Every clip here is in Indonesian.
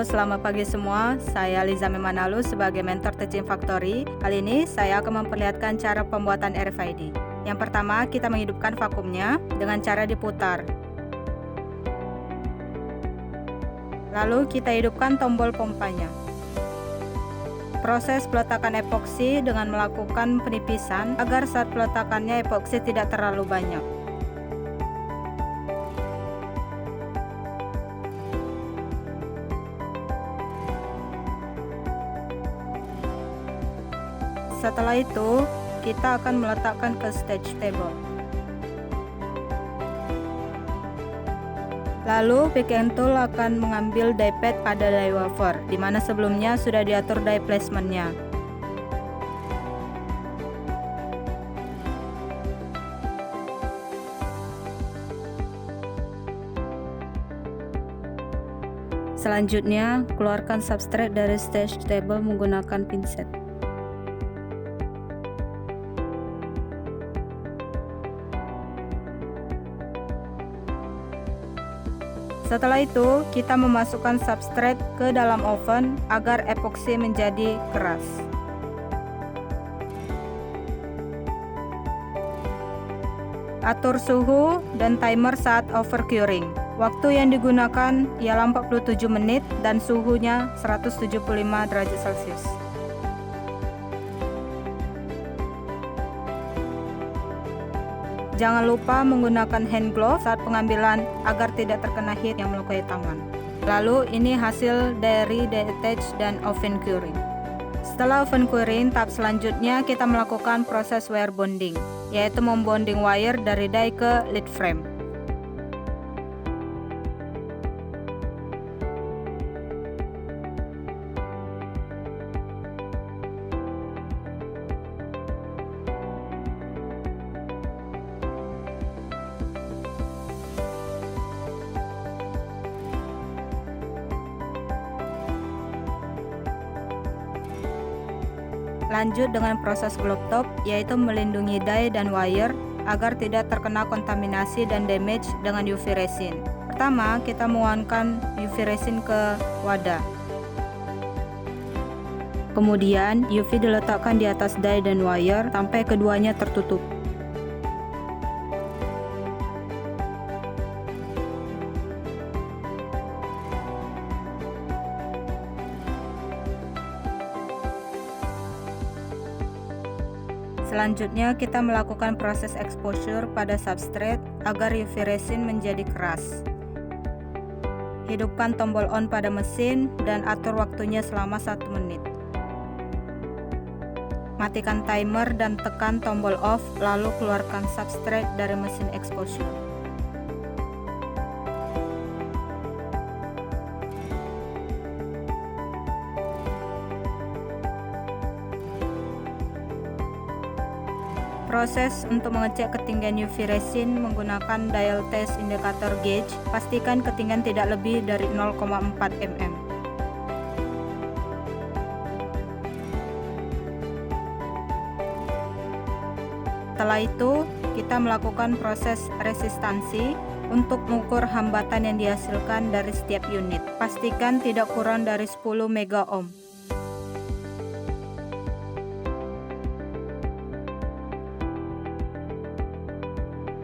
selamat pagi semua. Saya Liza Memanalu sebagai mentor Teaching Factory. Kali ini saya akan memperlihatkan cara pembuatan RFID. Yang pertama, kita menghidupkan vakumnya dengan cara diputar. Lalu kita hidupkan tombol pompanya. Proses peletakan epoksi dengan melakukan penipisan agar saat peletakannya epoksi tidak terlalu banyak. Setelah itu, kita akan meletakkan ke stage table. Lalu, pick and tool akan mengambil die pad pada die wafer, di mana sebelumnya sudah diatur die placement-nya. Selanjutnya, keluarkan substrate dari stage table menggunakan pinset. Setelah itu, kita memasukkan substrate ke dalam oven agar epoksi menjadi keras. Atur suhu dan timer saat overcuring. Waktu yang digunakan ialah 47 menit dan suhunya 175 derajat Celcius. Jangan lupa menggunakan hand glove saat pengambilan agar tidak terkena heat yang melukai tangan. Lalu ini hasil dari die attach dan oven curing. Setelah oven curing, tahap selanjutnya kita melakukan proses wire bonding, yaitu membonding wire dari die ke lead frame. Lanjut dengan proses globe top, yaitu melindungi die dan wire agar tidak terkena kontaminasi dan damage dengan UV resin. Pertama, kita menuangkan UV resin ke wadah. Kemudian, UV diletakkan di atas die dan wire sampai keduanya tertutup. Selanjutnya, kita melakukan proses exposure pada substrate agar UV resin menjadi keras. Hidupkan tombol on pada mesin dan atur waktunya selama 1 menit. Matikan timer dan tekan tombol off, lalu keluarkan substrate dari mesin exposure. Proses untuk mengecek ketinggian UV resin menggunakan dial test indikator gauge. Pastikan ketinggian tidak lebih dari 0,4 mm. Setelah itu, kita melakukan proses resistansi untuk mengukur hambatan yang dihasilkan dari setiap unit. Pastikan tidak kurang dari 10 mega ohm.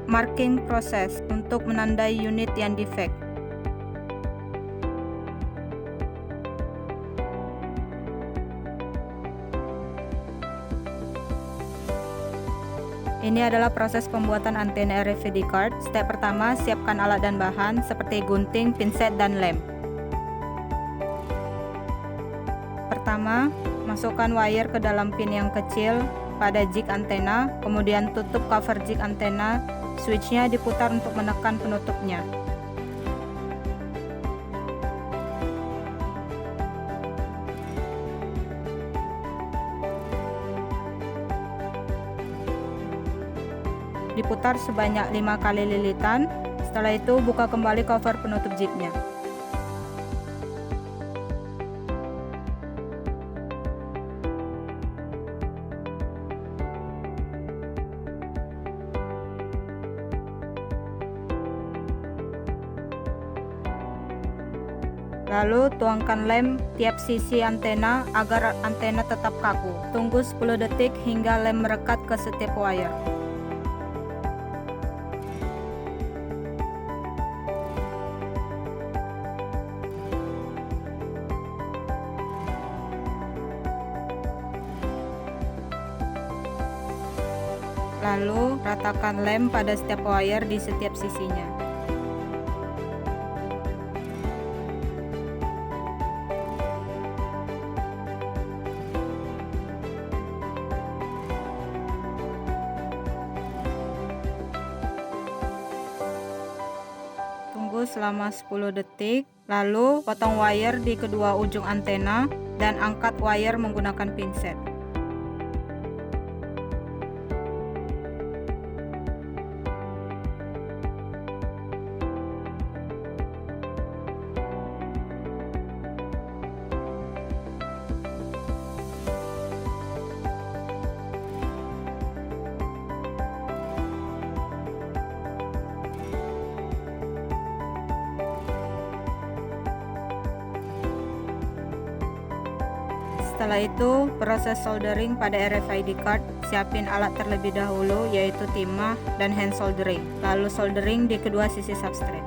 Marking proses untuk menandai unit yang defect. Ini adalah proses pembuatan antena RFID card. Step pertama, siapkan alat dan bahan seperti gunting, pinset, dan lem. Pertama, masukkan wire ke dalam pin yang kecil pada jig antena, kemudian tutup cover jig antena. Switchnya diputar untuk menekan penutupnya. Diputar sebanyak 5 kali lilitan. Setelah itu buka kembali cover penutup jignya. Lalu tuangkan lem tiap sisi antena agar antena tetap kaku. Tunggu 10 detik hingga lem merekat ke setiap wire. Lalu ratakan lem pada setiap wire di setiap sisinya. Tunggu selama 10 detik, lalu potong wire di kedua ujung antena dan angkat wire menggunakan pinset. Setelah itu, proses soldering pada RFID card. Siapin alat terlebih dahulu, yaitu timah dan hand soldering. Lalu soldering di kedua sisi substrate.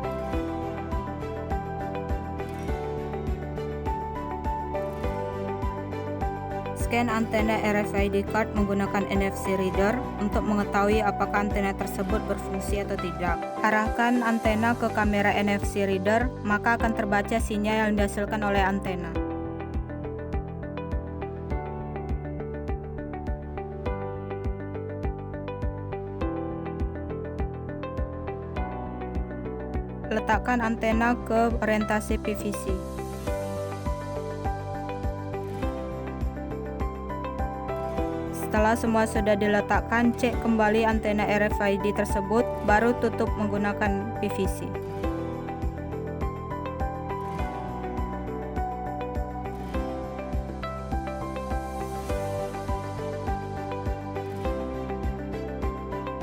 Scan antena RFID card menggunakan NFC reader untuk mengetahui apakah antena tersebut berfungsi atau tidak. Arahkan antena ke kamera NFC reader, maka akan terbaca sinyal yang dihasilkan oleh antena. Letakkan antena ke orientasi PVC. Setelah semua sudah diletakkan, cek kembali antena RFID tersebut, baru tutup menggunakan PVC.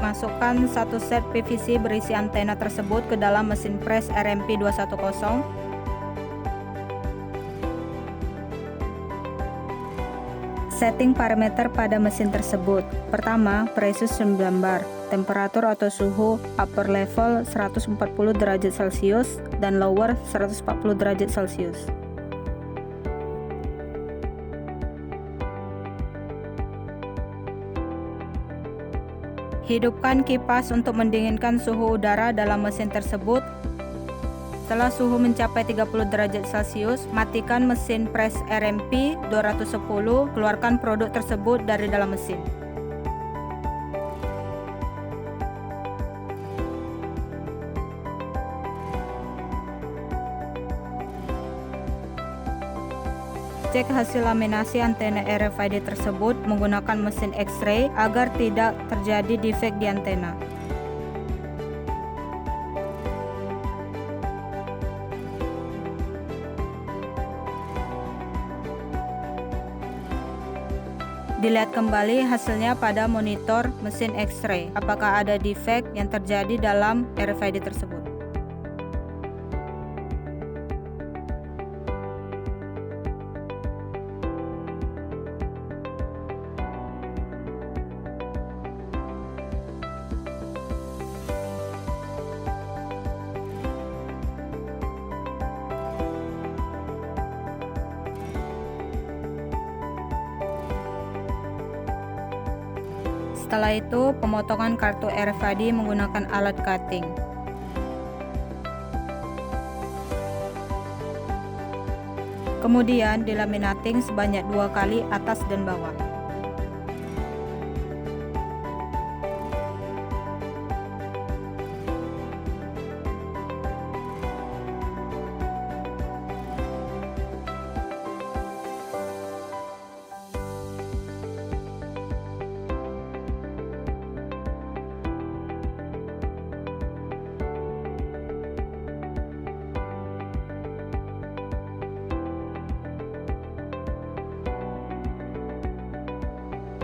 Masukkan satu set PVC berisi antena tersebut ke dalam mesin pres RMP 210. Setting parameter pada mesin tersebut. Pertama, pressure 9 bar, temperatur atau suhu upper level 140 derajat Celcius dan lower 140 derajat Celcius. Hidupkan kipas untuk mendinginkan suhu udara dalam mesin tersebut. Setelah suhu mencapai 30 derajat Celcius, matikan mesin pres RMP 210, keluarkan produk tersebut dari dalam mesin. Cek hasil laminasi antena RFID tersebut menggunakan mesin X-ray agar tidak terjadi defek di antena. Dilihat kembali hasilnya pada monitor mesin X-ray, apakah ada defek yang terjadi dalam RFID tersebut. Setelah itu, pemotongan kartu RFID menggunakan alat cutting. Kemudian dilaminating sebanyak 2 kali atas dan bawah.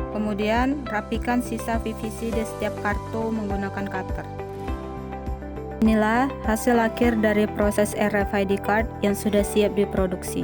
Kemudian, rapikan sisa PVC di setiap kartu menggunakan cutter. Inilah hasil akhir dari proses RFID card yang sudah siap diproduksi.